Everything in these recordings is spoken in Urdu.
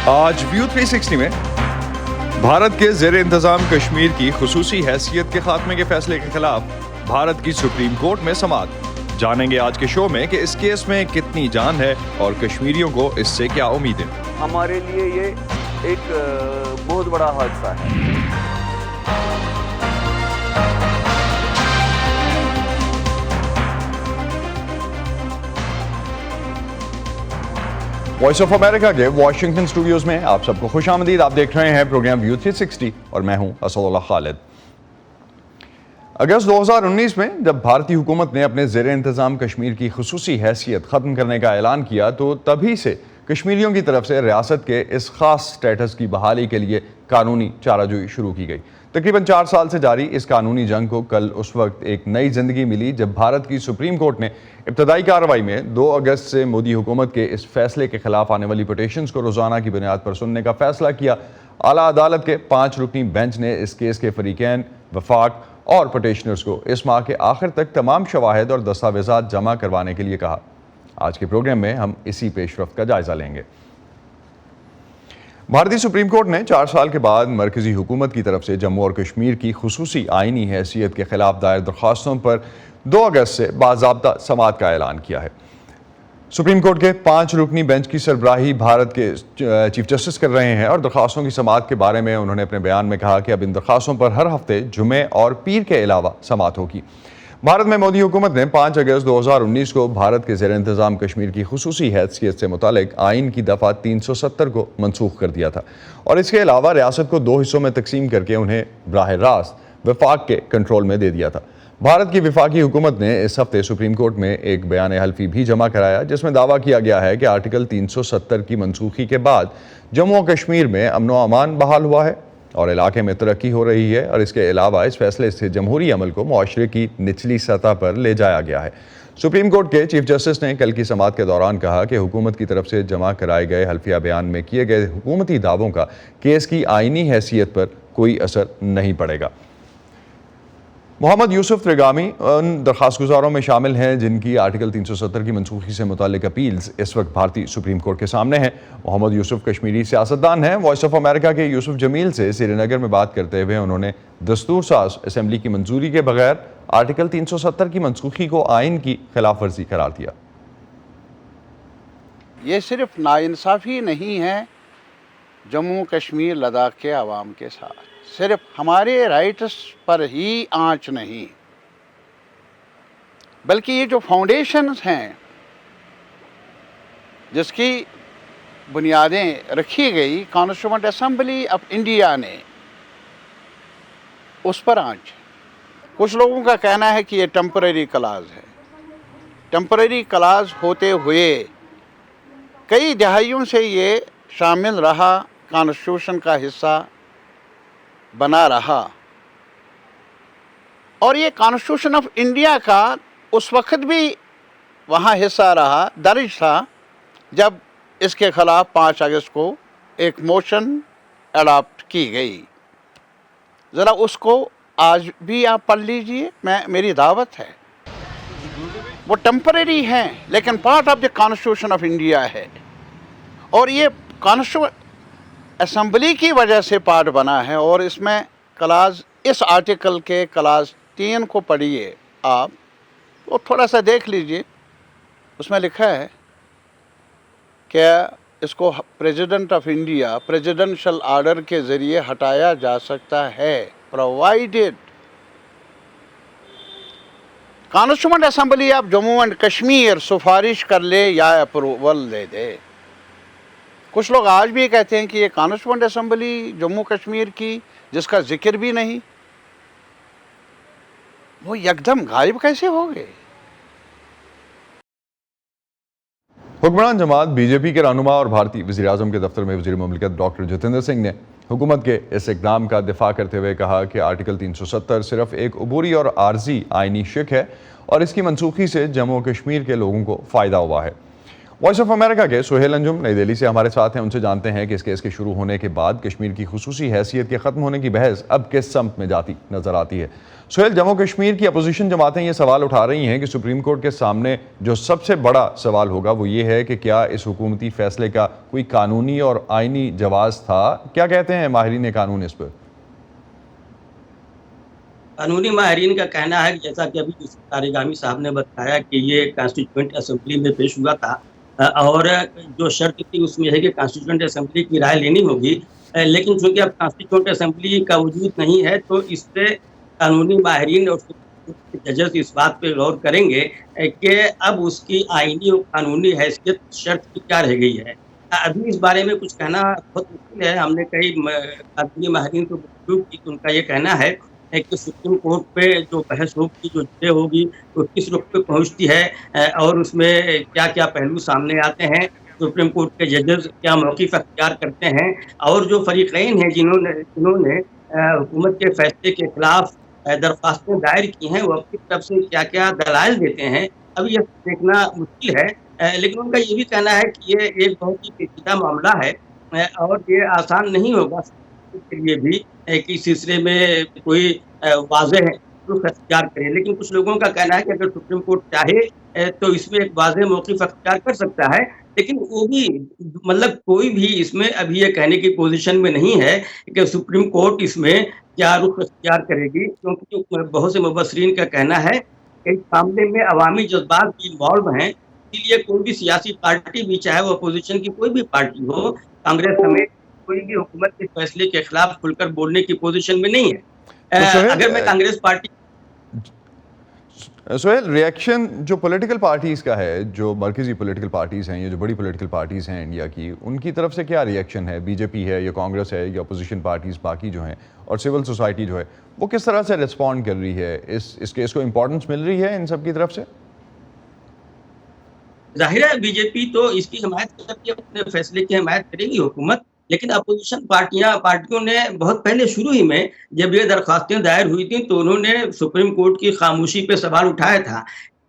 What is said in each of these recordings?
آج ویو 360 میں بھارت کے زیر انتظام کشمیر کی خصوصی حیثیت کے خاتمے کے فیصلے کے خلاف بھارت کی سپریم کورٹ میں سماعت جانیں گے آج کے شو میں کہ اس کیس میں کتنی جان ہے اور کشمیریوں کو اس سے کیا امیدیں۔ ہمارے لیے یہ ایک بہت بڑا حادثہ ہے۔ وائس آف امریکہ کے واشنگٹن اسٹوڈیوز میں آپ سب کو خوش آمدید۔ آپ دیکھ رہے ہیں پروگرام ویو 360 اور میں ہوں اسد اللہ خالد۔ اگست 2019 میں جب بھارتی حکومت نے اپنے زیر انتظام کشمیر کی خصوصی حیثیت ختم کرنے کا اعلان کیا تو تبھی سے کشمیریوں کی طرف سے ریاست کے اس خاص سٹیٹس کی بحالی کے لیے قانونی چارہ جوئی شروع کی گئی۔ تقریباً 4 سال سے جاری اس قانونی جنگ کو کل اس وقت ایک نئی زندگی ملی جب بھارت کی سپریم کورٹ نے ابتدائی کارروائی میں 2 اگست سے مودی حکومت کے اس فیصلے کے خلاف آنے والی پٹیشنز کو روزانہ کی بنیاد پر سننے کا فیصلہ کیا۔ اعلیٰ عدالت کے 5 رکنی بینچ نے اس کیس کے فریقین، وفاق اور پٹیشنرز کو اس ماہ کے آخر تک تمام شواہد اور دستاویزات جمع کروانے کے لیے کہا۔ آج کے پروگرام میں ہم اسی پیش رفت کا جائزہ لیں گے۔ بھارتی سپریم کورٹ نے 4 سال کے بعد مرکزی حکومت کی طرف سے جموں اور کشمیر کی خصوصی آئینی حیثیت کے خلاف دائر درخواستوں پر 2 اگست سے باضابطہ سماعت کا اعلان کیا ہے۔ سپریم کورٹ کے 5 رکنی بینچ کی سربراہی بھارت کے چیف جسٹس کر رہے ہیں اور درخواستوں کی سماعت کے بارے میں انہوں نے اپنے بیان میں کہا کہ اب ان درخواستوں پر ہر ہفتے جمعے اور پیر کے علاوہ سماعت ہوگی۔ بھارت میں مودی حکومت نے 5 اگست 2019 کو بھارت کے زیر انتظام کشمیر کی خصوصی حیثیت سے متعلق آئین کی دفعہ 370 کو منسوخ کر دیا تھا اور اس کے علاوہ ریاست کو 2 حصوں میں تقسیم کر کے انہیں براہ راست وفاق کے کنٹرول میں دے دیا تھا۔ بھارت کی وفاقی حکومت نے اس ہفتے سپریم کورٹ میں ایک بیان حلفی بھی جمع کرایا جس میں دعویٰ کیا گیا ہے کہ آرٹیکل 370 کی منسوخی کے بعد جموں و کشمیر میں امن و امان بحال ہوا ہے اور علاقے میں ترقی ہو رہی ہے اور اس کے علاوہ اس فیصلے سے جمہوری عمل کو معاشرے کی نچلی سطح پر لے جایا گیا ہے۔ سپریم کورٹ کے چیف جسٹس نے کل کی سماعت کے دوران کہا کہ حکومت کی طرف سے جمع کرائے گئے حلفیہ بیان میں کیے گئے حکومتی دعووں کا کیس کی آئینی حیثیت پر کوئی اثر نہیں پڑے گا۔ محمد یوسف ترگامی ان درخواست گزاروں میں شامل ہیں جن کی آرٹیکل 370 کی منسوخی سے متعلق اپیلز اس وقت بھارتی سپریم کورٹ کے سامنے ہیں۔ محمد یوسف کشمیری سیاستدان ہیں۔ وائس آف امریکہ کے یوسف جمیل سے سری نگر میں بات کرتے ہوئے انہوں نے دستور ساز اسمبلی کی منظوری کے بغیر آرٹیکل 370 کی منسوخی کو آئین کی خلاف ورزی قرار دیا۔ یہ صرف ناانصافی نہیں ہے جموں کشمیر لداخ کے عوام کے ساتھ، صرف ہمارے رائٹس پر ہی آنچ نہیں بلکہ یہ جو فاؤنڈیشنز ہیں جس کی بنیادیں رکھی گئی کانسٹیٹیوئنٹ اسمبلی آف انڈیا نے، اس پر آنچ۔ کچھ لوگوں کا کہنا ہے کہ یہ ٹیمپرری کلاز ہے۔ ٹیمپرری کلاز ہوتے ہوئے کئی دہائیوں سے یہ شامل رہا، کانسٹیٹیوشن کا حصہ بنا رہا، اور یہ کانسٹیٹیوشن آف انڈیا کا اس وقت بھی وہاں حصہ رہا، درج تھا جب اس کے خلاف 5 اگست کو ایک موشن اڈاپٹ کی گئی۔ ذرا اس کو آج بھی آپ پڑھ لیجئے، میری دعوت ہے۔ وہ ٹیمپرری ہیں لیکن part of the constitution of India ہے، اور یہ کانسٹیٹیوشن اسمبلی کی وجہ سے پارٹ بنا ہے، اور اس میں کلاز، اس آرٹیکل کے کلاز 3 کو پڑھیے آپ، وہ تھوڑا سا دیکھ لیجئے۔ اس میں لکھا ہے کہ اس کو president of India presidential order کے ذریعے ہٹایا جا سکتا ہے، provided constituent assembly of Jammu and Kashmir سفارش کر لے یا اپروول دے دے۔ کچھ لوگ آج بھی کہتے ہیں کہ یہ کانسٹیٹیوئنٹ اسمبلی جموں کشمیر کی جس کا ذکر بھی نہیں، وہ یکدم غائب کیسے ہو گئے؟ حکمران جماعت بی جے پی کے رہنما اور بھارتی وزیر اعظم کے دفتر میں وزیر مملکت ڈاکٹر جتیندر سنگھ نے حکومت کے اس اقدام کا دفاع کرتے ہوئے کہا کہ آرٹیکل 370 صرف ایک عبوری اور عارضی آئینی شق ہے اور اس کی منسوخی سے جموں و کشمیر کے لوگوں کو فائدہ ہوا ہے۔ وائس آف امریکہ کے سہیل انجم نئی دہلی سے ہمارے ساتھ ہیں. ان سے جانتے ہیں کہ اس کیس کے شروع ہونے کے بعد کشمیر کی خصوصی حیثیت کے ختم ہونے کی بحث اب کس سمت میں جاتی نظر آتی ہے. سہیل، جموں کشمیر کی اپوزیشن جماعتیں یہ سوال اٹھا رہی ہیں کہ سپریم کورٹ کے سامنے جو سب سے بڑا سوال ہوگا وہ یہ ہے کہ کیا اس حکومتی فیصلے کا کوئی قانونی اور آئینی جواز تھا. کیا کہتے ہیں ماہرین قانون اس پر؟ قانونی ماہرین کا کہنا ہے کہ جیسا کہ ابھی طارق صاحب نے بتایا کہ یہ کانسٹیٹیوئنٹ اسمبلی میں پیش ہوا تھا اور جو شرط تھی اس میں ہے کہ کانسٹیٹیوئنٹ اسمبلی کی رائے لینی ہوگی، لیکن چونکہ اب کانسٹیٹیوئنٹ اسمبلی کا وجود نہیں ہے تو اس سے قانونی ماہرین اور ججز اس بات پہ غور کریں گے کہ اب اس کی آئینی اور قانونی حیثیت شرط کی کیا رہ گئی ہے. ابھی اس بارے میں کچھ کہنا بہت مشکل ہے. ہم نے کئی قانونی ماہرین کو گفتگو کی تو ان کا یہ کہنا ہے کہ سپریم کورٹ پہ جو بحث ہوگی، جو ججیں ہوگی، وہ کس رخ پہ پہنچتی ہے اور اس میں کیا کیا پہلو سامنے آتے ہیں، سپریم کورٹ کے ججز کیا موقف اختیار کرتے ہیں، اور جو فریقین ہیں جنہوں نے حکومت کے فیصلے کے خلاف درخواستیں دائر کی ہیں، وہ اپنی طرف سے کیا کیا دلائل دیتے ہیں. اب یہ دیکھنا مشکل ہے، لیکن ان کا یہ بھی کہنا ہے کہ یہ ایک بہت ہی پیچیدہ معاملہ ہے اور یہ آسان نہیں ہوگا کے لیے بھی کہ اس سلسلے میں کوئی واضح رخ اختیار کرے. لیکن کچھ لوگوں کا کہنا ہے کہ اگر سپریم کورٹ چاہے تو اس میں ایک واضح موقف اختیار کر سکتا ہے، لیکن وہ بھی مطلب کوئی بھی اس میں ابھی یہ کہنے کی پوزیشن میں نہیں ہے کہ سپریم کورٹ اس میں کیا رخ اختیار کرے گی، کیونکہ بہت سے مبصرین کا کہنا ہے کہ اس معاملے میں عوامی جذبات بھی انوالو ہیں. اسی لیے کوئی بھی سیاسی پارٹی بھی، چاہے وہ اپوزیشن کی کوئی بھی پارٹی ہو، کانگریس سمیت کوئی بھی حکومت کے فیصلے کے خلاف کھل کر بولنے کی پوزیشن میں نہیں ہے. اگر میں کانگریس پارٹی سہیل، ریئیکشن جو پولیٹیکل پارٹیز کا ہے، جو مرکزی پولیٹیکل پارٹیز ہیں، یہ جو بڑی پولیٹیکل پارٹیز ہیں انڈیا کی، ان کی طرف سے کیا ریئیکشن ہے؟ بی جے پی ہے یا کانگریس ہے یا اپوزیشن پارٹیز باقی جو ہیں، اور سول سوسائٹی جو ہے، وہ کس طرح سے رسپونڈ کر رہی ہے؟ اس کیس کو امپورٹنس مل رہی ہے ان سب کی طرف سے؟ ظاہر ہے بی جے پی تو اس کی حمایت کرتی ہے، اپنے فیصلے کی حمایت کرے گی حکومت، لیکن اپوزیشن پارٹیوں نے بہت پہلے شروع ہی میں جب یہ درخواستیں دائر ہوئی تھیں تو انہوں نے سپریم کورٹ کی خاموشی پہ سوال اٹھایا تھا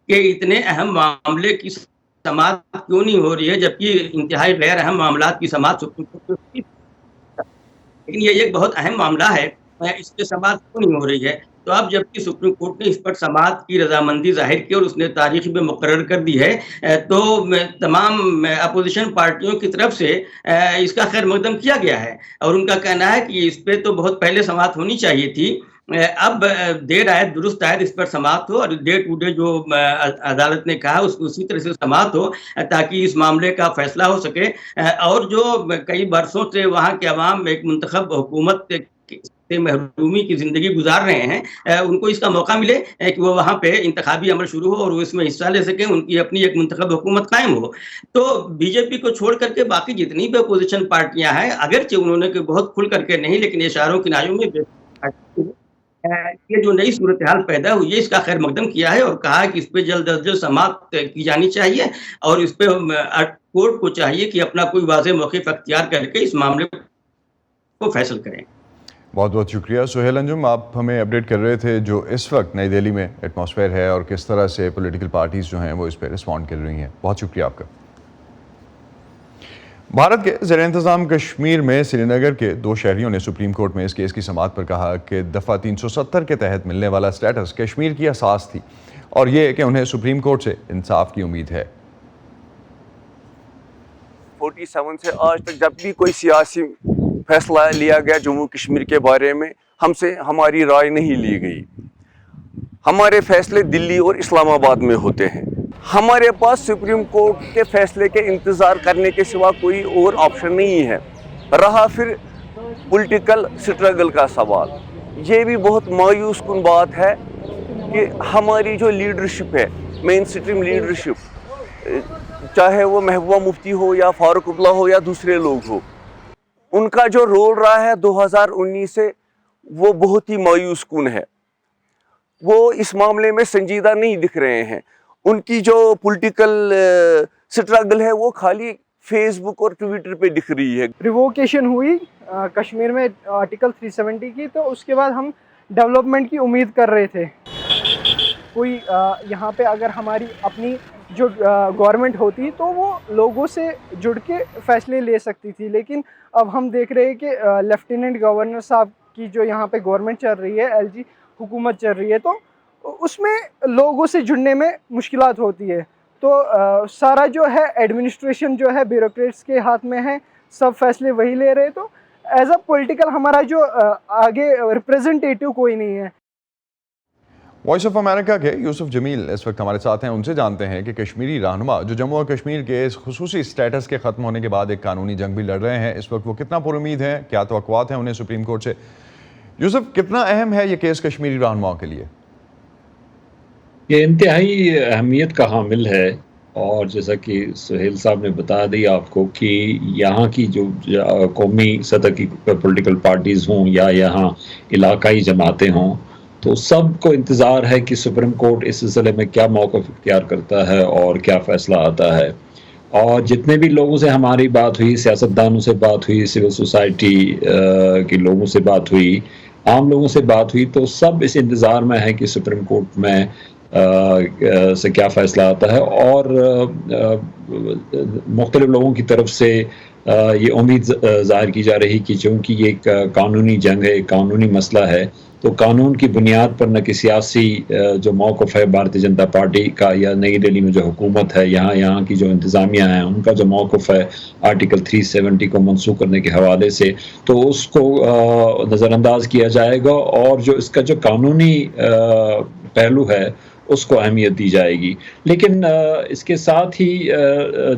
کہ اتنے اہم معاملے کی سماعت کیوں نہیں ہو رہی ہے جبکہ انتہائی غیر اہم معاملات کی سماعت سپریم کورٹ پہ، لیکن یہ ایک بہت اہم معاملہ ہے، اس پہ سماعت کیوں نہیں ہو رہی ہے. تو اب جبکہ سپریم کورٹ نے اس پر سماعت کی رضامندی ظاہر کی اور اس نے تاریخ میں مقرر کر دی ہے تو تمام اپوزیشن پارٹیوں کی طرف سے اس کا خیر مقدم کیا گیا ہے اور ان کا کہنا ہے کہ اس پہ تو بہت پہلے سماعت ہونی چاہیے تھی. اب دیر آئے درست آئے اس پر سماعت ہو اور ڈے ٹو ڈے جو عدالت نے کہا اسی طرح سے سماعت ہو تاکہ اس معاملے کا فیصلہ ہو سکے اور جو کئی برسوں سے وہاں کے عوام ایک منتخب حکومت سے محرومی کی زندگی گزار رہے ہیں ان کو اس کا موقع ملے کہ وہ وہاں پہ انتخابی عمل شروع ہو اور وہ اس میں حصہ لے سکیں، ان کی اپنی ایک منتخب حکومت قائم ہو. تو بی جے پی کو چھوڑ کر کے باقی جتنی بھی اپوزیشن پارٹیاں ہیں، اگرچہ انہوں نے بہت کھل کر کے نہیں لیکن اشاروں کنایوں میں یہ جو نئی صورتحال پیدا ہوئی ہے اس کا خیر مقدم کیا ہے اور کہا کہ اس پہ جلد از جلد سماعت کی جانی چاہیے اور اس پہ کورٹ کو چاہیے کہ اپنا کوئی واضح موقف اختیار کر کے اس معاملے کو فیصل کریں. بہت بہت شکریہ سہیل انجم، آپ ہمیں اپڈیٹ کر رہے تھے جو اس وقت نئی دہلی میں ایٹماسفیئر ہے اور کس طرح سے پولیٹیکل پارٹیز جو ہیں وہ اس پہ رسپونڈ کر رہی ہیں. بہت شکریہ آپ کا. بھارت کے زیر انتظام کشمیر میں سری نگر کے 2 شہریوں نے سپریم کورٹ میں اس کیس کی سماعت پر کہا کہ دفعہ 370 کے تحت ملنے والا سٹیٹس کشمیر کی اساس تھی اور یہ کہ انہیں سپریم کورٹ سے انصاف کی امید ہے. 47 سے آج تک جب بھی کوئی سیاسی فیصلہ لیا گیا جموں کشمیر کے بارے میں ہم سے ہماری رائے نہیں لی گئی. ہمارے فیصلے دلی اور اسلام آباد میں ہوتے ہیں. ہمارے پاس سپریم کورٹ کے فیصلے کے انتظار کرنے کے سوا کوئی اور آپشن نہیں ہے. رہا پھر پولیٹیکل سٹرگل کا سوال، یہ بھی بہت مایوس کن بات ہے کہ ہماری جو لیڈرشپ ہے، مین سٹریم لیڈرشپ، چاہے وہ محبوبہ مفتی ہو یا فاروق عبداللہ ہو یا دوسرے لوگ ہو، ان کا جو رول رہا ہے 2019 سے وہ بہت ہی مایوس کن ہے. وہ اس معاملے میں سنجیدہ نہیں دکھ رہے ہیں. ان کی جو پولیٹیکل سٹرگل ہے وہ خالی فیس بک اور ٹویٹر پہ دکھ رہی ہے. ریووکیشن ہوئی کشمیر میں آرٹیکل 370 کی، تو اس کے بعد ہم ڈیولپمنٹ کی امید کر رہے تھے. کوئی یہاں پہ اگر ہماری اپنی جو گورنمنٹ ہوتی تو وہ لوگوں سے جڑ کے فیصلے لے سکتی تھی، لیکن اب ہم دیکھ رہے ہیں کہ لیفٹیننٹ گورنر صاحب کی جو یہاں پہ گورنمنٹ چل رہی ہے، ایل جی حکومت چل رہی ہے، تو اس میں لوگوں سے جڑنے میں مشکلات ہوتی ہے. تو سارا جو ہے ایڈمنسٹریشن جو ہے بیوروکریٹس کے ہاتھ میں ہے، سب فیصلے وہی لے رہے. تو ایز اے پولیٹیکل ہمارا جو آگے ریپریزنٹیٹیو کوئی نہیں ہے. وائس آف امریکہ کے یوسف جمیل اس وقت ہمارے ساتھ ہیں. ان سے جانتے ہیں کہ کشمیری رہنما جو جموں اور کشمیر کے اس خصوصی اسٹیٹس کے ختم ہونے کے بعد ایک قانونی جنگ بھی لڑ رہے ہیں، اس وقت وہ کتنا پر امید ہیں، کیا توقعات ہیں انہیں سپریم کورٹ سے. یوسف، کتنا اہم ہے یہ کیس کشمیری رہنماؤں کے لیے؟ یہ انتہائی اہمیت کا حامل ہے، اور جیسا کہ سہیل صاحب نے بتا دیا آپ کو کہ یہاں کی جو قومی سطح کی پولیٹیکل پارٹیز ہوں یا یہاں علاقائی جماعتیں ہوں، تو سب کو انتظار ہے کہ سپریم کورٹ اس سلسلے میں کیا موقف اختیار کرتا ہے اور کیا فیصلہ آتا ہے. اور جتنے بھی لوگوں سے ہماری بات ہوئی، سیاستدانوں سے بات ہوئی، سول سوسائٹی کے لوگوں سے بات ہوئی، عام لوگوں سے بات ہوئی، تو سب اس انتظار میں ہے کہ سپریم کورٹ میں سے کیا فیصلہ آتا ہے. اور مختلف لوگوں کی طرف سے یہ امید ظاہر کی جا رہی کہ چونکہ یہ ایک قانونی جنگ ہے، ایک قانونی مسئلہ ہے، تو قانون کی بنیاد پر نہ کہ سیاسی جو موقف ہے بھارتیہ جنتا پارٹی کا یا نئی دہلی میں جو حکومت ہے، یہاں کی جو انتظامیہ ہیں، ان کا جو موقف ہے آرٹیکل 370 کو منسوخ کرنے کے حوالے سے، تو اس کو نظر انداز کیا جائے گا، اور جو اس کا جو قانونی پہلو ہے اس کو اہمیت دی جائے گی. لیکن اس کے ساتھ ہی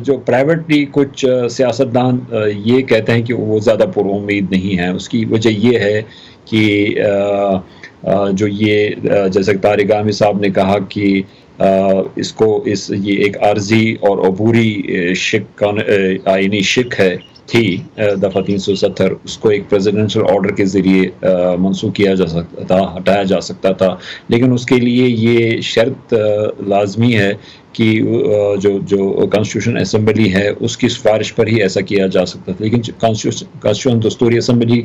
جو پرائیویٹلی کچھ سیاستدان یہ کہتے ہیں کہ وہ زیادہ پر امید نہیں ہیں. اس کی وجہ یہ ہے کہ جو یہ جیسے طارق عامی صاحب نے کہا کہ یہ ایک عارضی اور عبوری شک آئینی شک تھی دفعہ 370، اس کو ایک پریزیڈنشل آرڈر کے ذریعے منسوخ کیا جا سکتا تھا، ہٹایا جا سکتا تھا، لیکن اس کے لیے یہ شرط لازمی ہے کہ جو کانسٹیٹیوشن اسمبلی ہے اس کی سفارش پر ہی ایسا کیا جا سکتا تھا. لیکن کانسٹیٹیوشن دستوری اسمبلی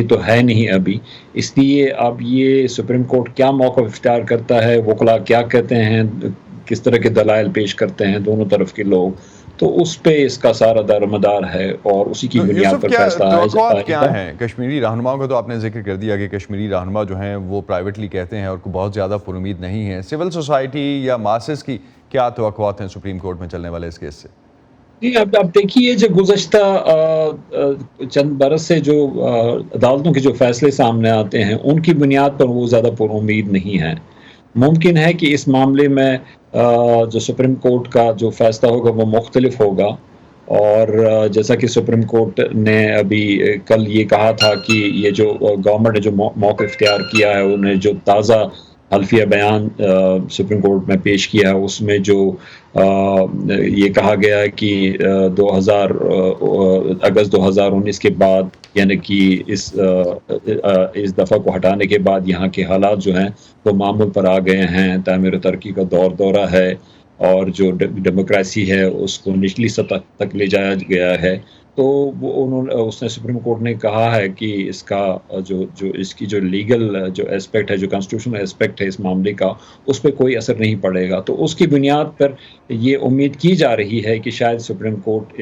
تو ہے نہیں ابھی، اس لیے اب یہ سپریم کورٹ کیا موقف اختیار کرتا ہے، وکلا کیا کہتے ہیں، کس طرح کے دلائل پیش کرتے ہیں دونوں طرف کے لوگ، تو اس پہ اس کا سارا دار مدار ہے، اور اسی کی بنیاد پر فیصلہ توقعات کیا ہیں کشمیری رہنماؤں کا؟ تو آپ نے ذکر کر دیا کہ کشمیری رہنما جو ہیں وہ پرائیویٹلی کہتے ہیں اور بہت زیادہ پر امید نہیں ہیں. سول سوسائٹی یا ماسز کی کیا توقعات ہیں سپریم کورٹ میں چلنے والے اس کیس سے؟ جی، اب دیکھیے، جو گزشتہ چند برس سے جو عدالتوں کے جو فیصلے سامنے آتے ہیں ان کی بنیاد پر وہ زیادہ پر امید نہیں ہیں. ممکن ہے کہ اس معاملے میں جو سپریم کورٹ کا جو فیصلہ ہوگا وہ مختلف ہوگا، اور جیسا کہ سپریم کورٹ نے ابھی کل یہ کہا تھا کہ یہ جو گورنمنٹ نے جو موقع اختیار کیا ہے، انہیں جو تازہ حلفیہ بیان سپریم کورٹ میں پیش کیا ہے، اس میں جو یہ کہا گیا ہے کہ اگست 2019 کے بعد، یعنی کہ اس دفعہ کو ہٹانے کے بعد یہاں کے حالات جو ہیں وہ معمول پر آ گئے ہیں، تعمیر و ترقی کا دورہ ہے، اور جو ڈیموکریسی ہے اس کو نچلی سطح تک لے جایا گیا ہے. تو اس نے سپریم کورٹ نے کہا ہے کہ اس کا اس کی جو لیگل جو اسپیکٹ ہے، جو کانسٹیٹیوشنل اسپیکٹ ہے اس معاملے کا، اس پہ کوئی اثر نہیں پڑے گا. تو اس کی بنیاد پر یہ امید کی جا رہی ہے کہ شاید سپریم کورٹ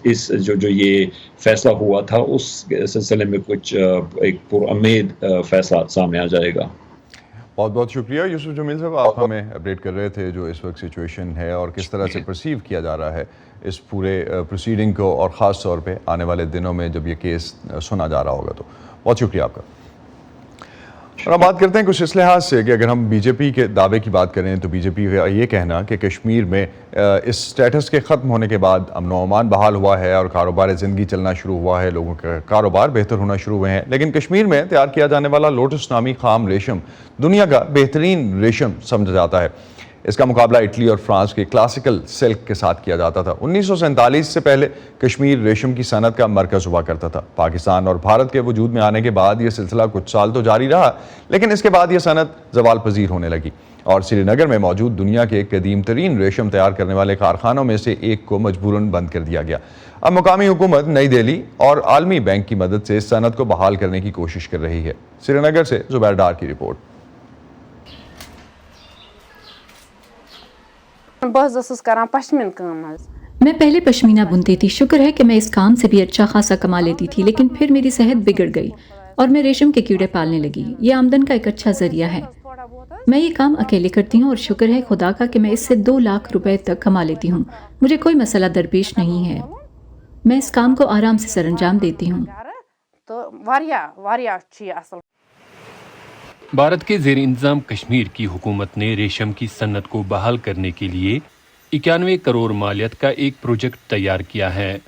اس جو یہ فیصلہ ہوا تھا اس سلسلے میں کچھ ایک پر امید فیصلہ سامنے آ جائے گا. بہت بہت شکریہ یوسف جمیل صاحب، آپ ہمیں اپڈیٹ کر رہے تھے جو اس وقت سچویشن ہے اور کس طرح سے پرسیو کیا جا رہا ہے اس پورے پروسیڈنگ کو، اور خاص طور پہ آنے والے دنوں میں جب یہ کیس سنا جا رہا ہوگا. تو بہت شکریہ آپ کا. اور اب بات کرتے ہیں کچھ اس لحاظ سے کہ اگر ہم بی جے پی کے دعوے کی بات کریں تو بی جے پی کا یہ کہنا کہ کشمیر میں اس سٹیٹس کے ختم ہونے کے بعد امن و امان بحال ہوا ہے اور کاروبار زندگی چلنا شروع ہوا ہے، لوگوں کا کاروبار بہتر ہونا شروع ہوئے ہیں. لیکن کشمیر میں تیار کیا جانے والا لوٹس نامی خام ریشم دنیا کا بہترین ریشم سمجھا جاتا ہے. اس کا مقابلہ اٹلی اور فرانس کے کلاسیکل سلک کے ساتھ کیا جاتا تھا. 1947 سے پہلے کشمیر ریشم کی صنعت کا مرکز ہوا کرتا تھا. پاکستان اور بھارت کے وجود میں آنے کے بعد یہ سلسلہ کچھ سال تو جاری رہا، لیکن اس کے بعد یہ صنعت زوال پذیر ہونے لگی، اور سری نگر میں موجود دنیا کے قدیم ترین ریشم تیار کرنے والے کارخانوں میں سے ایک کو مجبوراً بند کر دیا گیا. اب مقامی حکومت نئی دہلی اور عالمی بینک کی مدد سے اس صنعت کو بحال کرنے کی کوشش کر رہی ہے. سری نگر سے زبیر ڈار کی رپورٹ. بہٕ ٲسٕس کران پشمیٖن کٲم حظ. میں پہلے پشمینہ بنتی تھی. شکر ہے کہ میں اس کام سے بھی اچھا خاصا کما لیتی تھی، لیکن پھر میری صحت بگڑ گئی اور میں ریشم کے کیڑے پالنے لگی. یہ آمدن کا ایک اچھا ذریعہ ہے. میں یہ کام اکیلے کرتی ہوں اور شکر ہے خدا کا کہ میں اس سے 2 لاکھ روپے تک کما لیتی ہوں. مجھے کوئی مسئلہ درپیش نہیں ہے. میں اس کام کو آرام سے سر انجام دیتی ہوں. تہٕ واریاہ چھُ یہِ اصل. بھارت کے زیر انتظام کشمیر کی حکومت نے ریشم کی صنعت کو بحال کرنے کے لیے 91 کروڑ مالیت کا ایک پروجیکٹ تیار کیا ہے،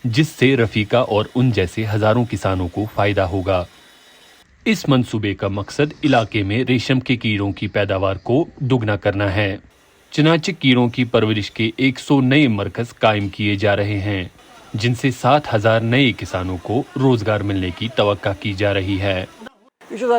جس سے رفیقہ اور ان جیسے ہزاروں کسانوں کو فائدہ ہوگا. اس منصوبے کا مقصد علاقے میں ریشم کے کیڑوں کی پیداوار کو دوگنا کرنا ہے. چنانچہ کیڑوں کی پرورش کے 100 نئے مرکز قائم کیے جا رہے ہیں، جن سے 7,000 نئے کسانوں کو روزگار ملنے کی توقع کی جا رہی ہے. یہ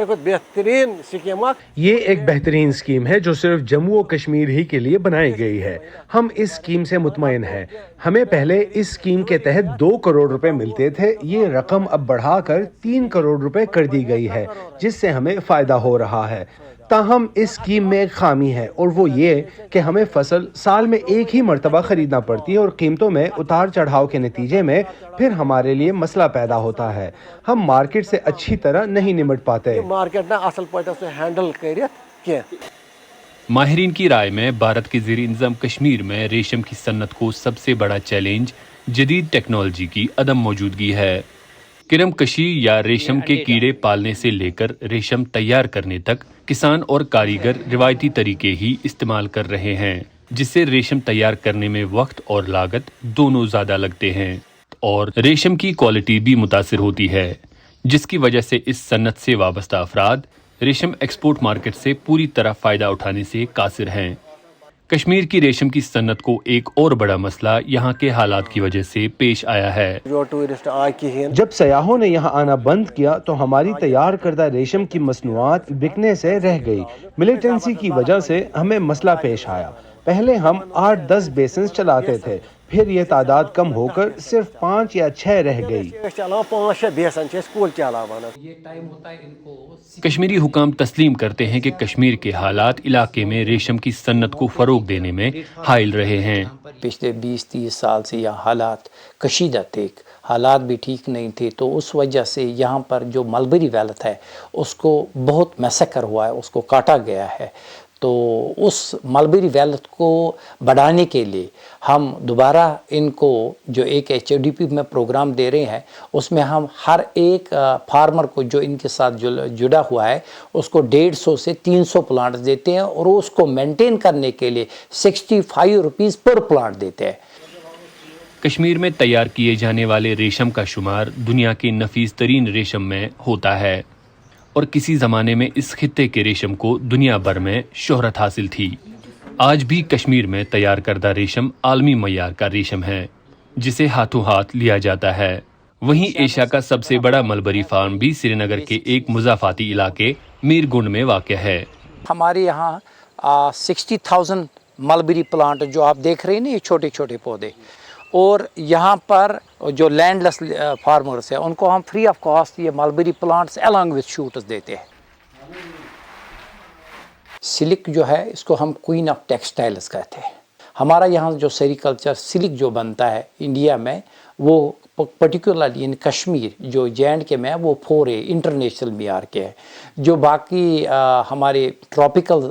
ایک بہترین اسکیم ہے جو صرف جموں و کشمیر ہی کے لیے بنائی گئی ہے. ہم اس اسکیم سے مطمئن ہیں. ہمیں پہلے اس اسکیم کے تحت 2 کروڑ روپے ملتے تھے. یہ رقم اب بڑھا کر 3 کروڑ روپے کر دی گئی ہے، جس سے ہمیں فائدہ ہو رہا ہے. تاہم اس اسکیم میں ایک خامی ہے، اور وہ یہ کہ ہمیں فصل سال میں ایک ہی مرتبہ خریدنا پڑتی ہے اور قیمتوں میں اتار چڑھاؤ کے نتیجے میں پھر ہمارے لیے مسئلہ پیدا ہوتا ہے. ہم مارکیٹ سے اچھی طرح نہیں نمٹ پاتے. ماہرین کی رائے میں بھارت کے زیر انتظام کشمیر میں ریشم کی صنعت کو سب سے بڑا چیلنج جدید ٹیکنالوجی کی عدم موجودگی ہے. کرم کشی یا ریشم کے کیڑے پالنے سے لے کر ریشم تیار کرنے تک کسان اور کاریگر روایتی طریقے ہی استعمال کر رہے ہیں، جس سے ریشم تیار کرنے میں وقت اور لاگت دونوں زیادہ لگتے ہیں اور ریشم کی کوالٹی بھی متاثر ہوتی ہے، جس کی وجہ سے اس صنعت سے وابستہ افراد ریشم ایکسپورٹ مارکیٹ سے پوری طرح فائدہ اٹھانے سے قاصر ہیں. کشمیر کی ریشم کی صنعت کو ایک اور بڑا مسئلہ یہاں کے حالات کی وجہ سے پیش آیا ہے. جب سیاحوں نے یہاں آنا بند کیا تو ہماری تیار کردہ ریشم کی مصنوعات بکنے سے رہ گئی. ملیٹنسی کی وجہ سے ہمیں مسئلہ پیش آیا. پہلے ہم 8-10 بیسنز چلاتے تھے، پھر یہ تعداد کم ہو کر صرف 5 یا 6 رہ گئی. کشمیری حکام تسلیم کرتے ہیں کہ کشمیر کے حالات علاقے میں ریشم کی صنعت کو فروغ دینے میں حائل رہے ہیں. پچھلے 20-30 سال سے یہ حالات کشیدہ تھے، حالات بھی ٹھیک نہیں تھے، تو اس وجہ سے یہاں پر جو ملبری ویلتھ ہے اس کو بہت میسکر ہوا ہے، اس کو کاٹا گیا ہے. تو اس ملبری ویلتھ کو بڑھانے کے لیے ہم دوبارہ ان کو جو ایک HODP میں پروگرام دے رہے ہیں، اس میں ہم ہر ایک فارمر کو جو ان کے ساتھ جڑا ہوا ہے اس کو 150 سے 300 پلانٹس دیتے ہیں، اور اس کو مینٹین کرنے کے لیے 65 روپیز پر پلانٹ دیتے ہیں. کشمیر میں تیار کیے جانے والے ریشم کا شمار دنیا کے نفیس ترین ریشم میں ہوتا ہے، اور کسی زمانے میں اس خطے کے ریشم کو دنیا بھر میں شہرت حاصل تھی. آج بھی کشمیر میں تیار کردہ ریشم عالمی معیار کا ریشم ہے، جسے ہاتھوں ہاتھ لیا جاتا ہے. وہیں ایشیا کا سب سے بڑا ملبری فارم بھی سری نگر کے ایک مضافاتی علاقے میر گنڈ میں واقع ہے. ہمارے یہاں 60,000 ملبری پلانٹ جو آپ دیکھ رہے ہیں نا، یہ چھوٹے چھوٹے پودے، اور یہاں پر جو لینڈ لیس فارمرز ہیں ان کو ہم فری آف کاسٹ یہ ملبری پلانٹس الانگ وتھ شوٹس دیتے ہیں. سلک جو ہے اس کو ہم کوئین آف ٹیکسٹائلز کہتے ہیں. ہمارا یہاں جو سیریکلچر سلک جو بنتا ہے انڈیا میں، وہ پرٹیکولرلی ان کشمیر جو JNK میں ہے وہ 4A انٹرنیشنل معیار کے ہے. جو باقی ہمارے ٹراپیکل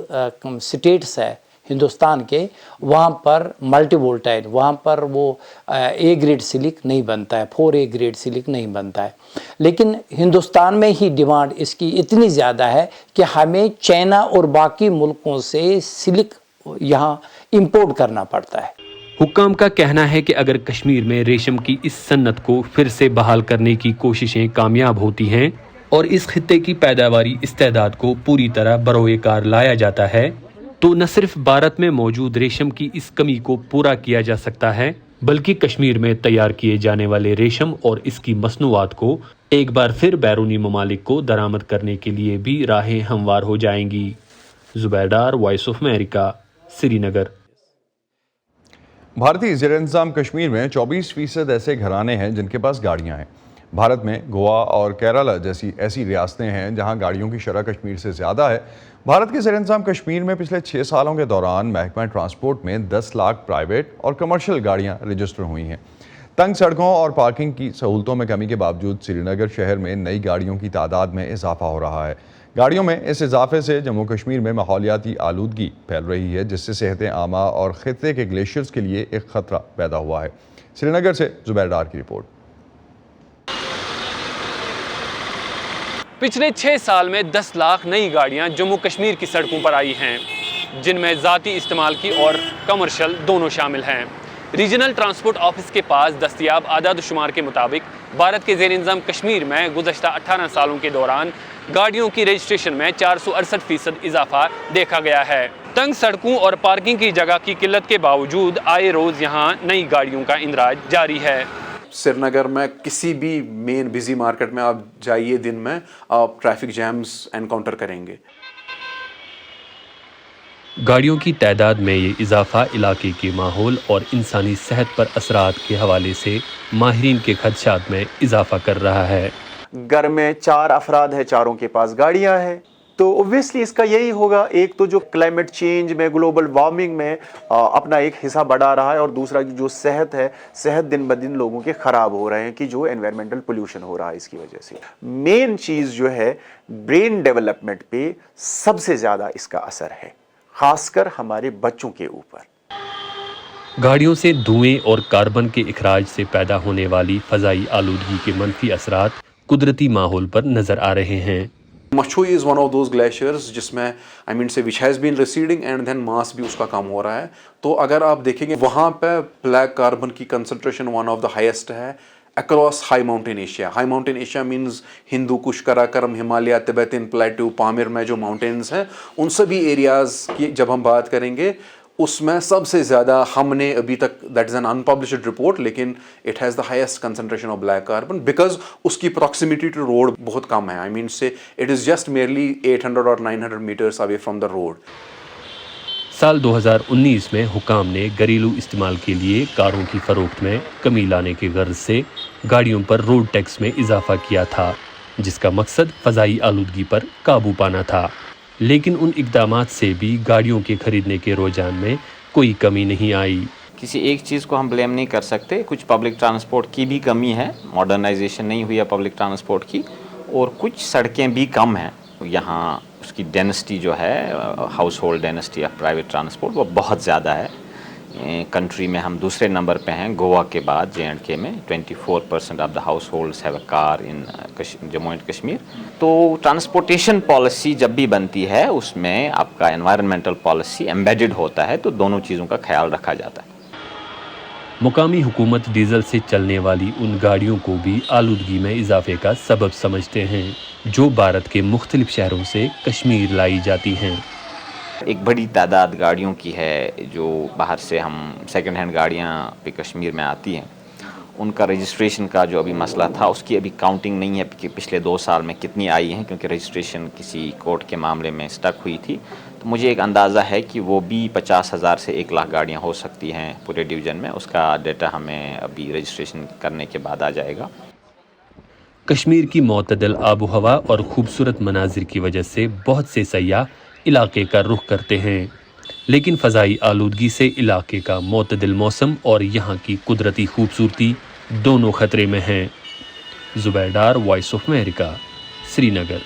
سٹیٹس ہے ہندوستان کے، وہاں پر ملٹی وولٹائل، وہاں پر وہ A گریڈ سلک نہیں بنتا ہے، 4A گریڈ سلک نہیں بنتا ہے. لیکن ہندوستان میں ہی ڈیمانڈ اس کی اتنی زیادہ ہے کہ ہمیں چائنا اور باقی ملکوں سے سلک یہاں امپورٹ کرنا پڑتا ہے. حکام کا کہنا ہے کہ اگر کشمیر میں ریشم کی اس صنعت کو پھر سے بحال کرنے کی کوششیں کامیاب ہوتی ہیں اور اس خطے کی پیداواری استعداد کو پوری طرح بروئے کار لایا جاتا ہے، تو نہ صرف بھارت میں موجود ریشم کی اس کمی کو پورا کیا جا سکتا ہے، بلکہ کشمیر میں تیار کیے جانے والے ریشم اور اس کی مصنوعات کو ایک بار پھر بیرونی ممالک کو درآمد کرنے کے لیے بھی راہیں ہموار ہو جائیں گی. زبیر ڈار، وائس آف امریکہ، سری نگر. بھارتی زیر انتظام کشمیر میں 24% ایسے گھرانے ہیں جن کے پاس گاڑیاں ہیں. بھارت میں گوا اور کیرالہ جیسی ایسی ریاستیں ہیں جہاں گاڑیوں کی شرح کشمیر سے زیادہ ہے۔ بھارت کے زیر انتظام کشمیر میں پچھلے 6 سالوں کے دوران محکمہ ٹرانسپورٹ میں 10 لاکھ پرائیویٹ اور کمرشل گاڑیاں رجسٹر ہوئی ہیں۔ تنگ سڑکوں اور پارکنگ کی سہولتوں میں کمی کے باوجود سری نگر شہر میں نئی گاڑیوں کی تعداد میں اضافہ ہو رہا ہے۔ گاڑیوں میں اس اضافے سے جموں کشمیر میں ماحولیاتی آلودگی پھیل رہی ہے، جس سے صحت عامہ اور خطے کے گلیشیئرز کے لیے ایک خطرہ پیدا ہوا ہے۔ سری نگر سے زبیر ڈار کی رپورٹ۔ پچھلے 6 سال میں 10 لاکھ نئی گاڑیاں جموں کشمیر کی سڑکوں پر آئی ہیں، جن میں ذاتی استعمال کی اور کمرشل دونوں شامل ہیں۔ ریجنل ٹرانسپورٹ آفس کے پاس دستیاب اعداد و شمار کے مطابق بھارت کے زیر انتظام کشمیر میں گزشتہ 18 سالوں کے دوران گاڑیوں کی رجسٹریشن میں 468% اضافہ دیکھا گیا ہے۔ تنگ سڑکوں اور پارکنگ کی جگہ کی قلت کے باوجود آئے روز یہاں نئی گاڑیوں کا اندراج جاری ہے۔ سری نگر میں کسی بھی مین بزی مارکیٹ میں آپ جائیے، دن میں آپ ٹریفک جیمز انکاؤنٹر کریں گے۔ گاڑیوں کی تعداد میں یہ اضافہ علاقے کے ماحول اور انسانی صحت پر اثرات کے حوالے سے ماہرین کے خدشات میں اضافہ کر رہا ہے۔ گھر میں 4 افراد ہیں، چاروں کے پاس گاڑیاں ہیں، تو اوبویسلی اس کا یہی ہوگا، ایک تو جو کلائمیٹ چینج میں، گلوبل وارمنگ میں اپنا ایک حصہ بڑھا رہا ہے، اور دوسرا کی جو صحت ہے، صحت دن بدن لوگوں کے خراب ہو رہے ہیں کہ جو انوائرمنٹل پولوشن ہو رہا ہے اس کی وجہ سے۔ مین چیز جو ہے برین ڈیولپمنٹ پہ سب سے زیادہ اس کا اثر ہے، خاص کر ہمارے بچوں کے اوپر۔ گاڑیوں سے دھوئیں اور کاربن کے اخراج سے پیدا ہونے والی فضائی آلودگی کے منفی اثرات قدرتی ماحول پر نظر آ رہے ہیں۔ Machhoi is one of those glaciers جس میں which has been receding and then ماس بھی اس کا کم ہو رہا ہے۔ تو اگر آپ دیکھیں گے وہاں پہ بلیک کاربن کی concentration one of the highest ہے across high mountain Asia. High mountain Asia means Hindu Kush, Karakoram, Himalaya, Tibetan plateau, Pamir میں جو ماؤنٹینز ہیں، ان سبھی ایریاز کی جب ہم بات کریں گے، اس میں سب سے زیادہ ہم نے ابھی تک that is an unpublished report, لیکن it has the highest concentration of black carbon because اس کی پراکسیمیٹی ٹو روڈ بہت کم ہے۔ سے اٹ از جسٹ میئرلی 800 اور 900 metres away from the road. سال 2019 میں حکام نے گھریلو استعمال کے لیے کاروں کی فروخت میں کمی لانے کے غرض سے گاڑیوں پر روڈ ٹیکس میں اضافہ کیا تھا، جس کا مقصد فضائی آلودگی پر قابو پانا تھا، لیکن ان اقدامات سے بھی گاڑیوں کے خریدنے کے رجحان میں کوئی کمی نہیں آئی۔ کسی ایک چیز کو ہم بلیم نہیں کر سکتے، کچھ پبلک ٹرانسپورٹ کی بھی کمی ہے، ماڈرنائزیشن نہیں ہوئی ہے پبلک ٹرانسپورٹ کی، اور کچھ سڑکیں بھی کم ہیں یہاں، اس کی ڈینسٹی جو ہے house hold density of private transport وہ بہت زیادہ ہے۔ کنٹری میں ہم دوسرے نمبر پہ ہیں گوا کے بعد، JNK میں 24% of the house holds have a car in Jammu and Kashmir. تو ٹرانسپورٹیشن پالیسی جب بھی بنتی ہے اس میں آپ کا انوائرمنٹل پالیسی ایمبیڈڈ ہوتا ہے، تو دونوں چیزوں کا خیال رکھا جاتا ہے۔ مقامی حکومت ڈیزل سے چلنے والی ان گاڑیوں کو بھی آلودگی میں اضافے کا سبب سمجھتے ہیں جو بھارت کے مختلف شہروں سے کشمیر لائی جاتی ہیں۔ ایک بڑی تعداد گاڑیوں کی ہے جو باہر سے ہم سیکنڈ ہینڈ گاڑیاں پہ کشمیر میں آتی ہیں، ان کا رجسٹریشن کا جو ابھی مسئلہ تھا اس کی ابھی کاؤنٹنگ نہیں ہے کہ پچھلے 2 سال میں کتنی آئی ہیں، کیونکہ رجسٹریشن کسی کورٹ کے معاملے میں سٹک ہوئی تھی۔ تو مجھے ایک اندازہ ہے کہ وہ بھی 50,000 سے 1 لاکھ گاڑیاں ہو سکتی ہیں پورے ڈویژن میں، اس کا ڈیٹا ہمیں ابھی رجسٹریشن کرنے کے بعد آ جائے گا۔ کشمیر کی معتدل آب و ہوا اور خوبصورت مناظر کی وجہ سے بہت سے سیاح علاقے کا رخ کرتے ہیں، لیکن فضائی آلودگی سے علاقے کا معتدل موسم اور یہاں کی قدرتی خوبصورتی دونوں خطرے میں ہیں۔ زبیر ڈار، وائس آف امریکہ، سری نگر۔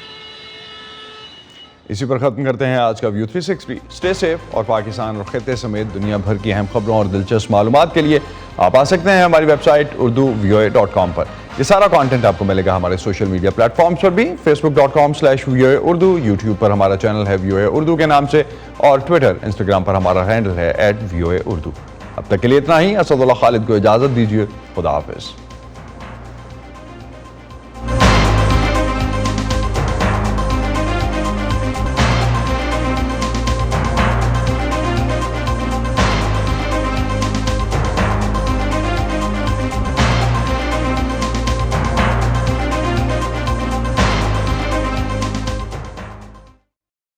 اسی پر ختم کرتے ہیں آج کا ویو 360۔ اسٹے سیف، اور پاکستان اور خطے سمیت دنیا بھر کی اہم خبروں اور دلچسپ معلومات کے لیے آپ آ سکتے ہیں ہماری ویب سائٹ urduvoa.com پر۔ یہ سارا کانٹینٹ آپ کو ملے گا ہمارے سوشل میڈیا پلیٹ فارمز پر بھی، facebook.com/voaurdu، یوٹیوب پر ہمارا چینل ہے VOA اردو کے نام سے، اور ٹویٹر، انسٹاگرام پر ہمارا ہینڈل ہے @voaurdu۔ اب تک کے لیے اتنا ہی، اسد اللہ خالد کو اجازت دیجیے، خدا حافظ۔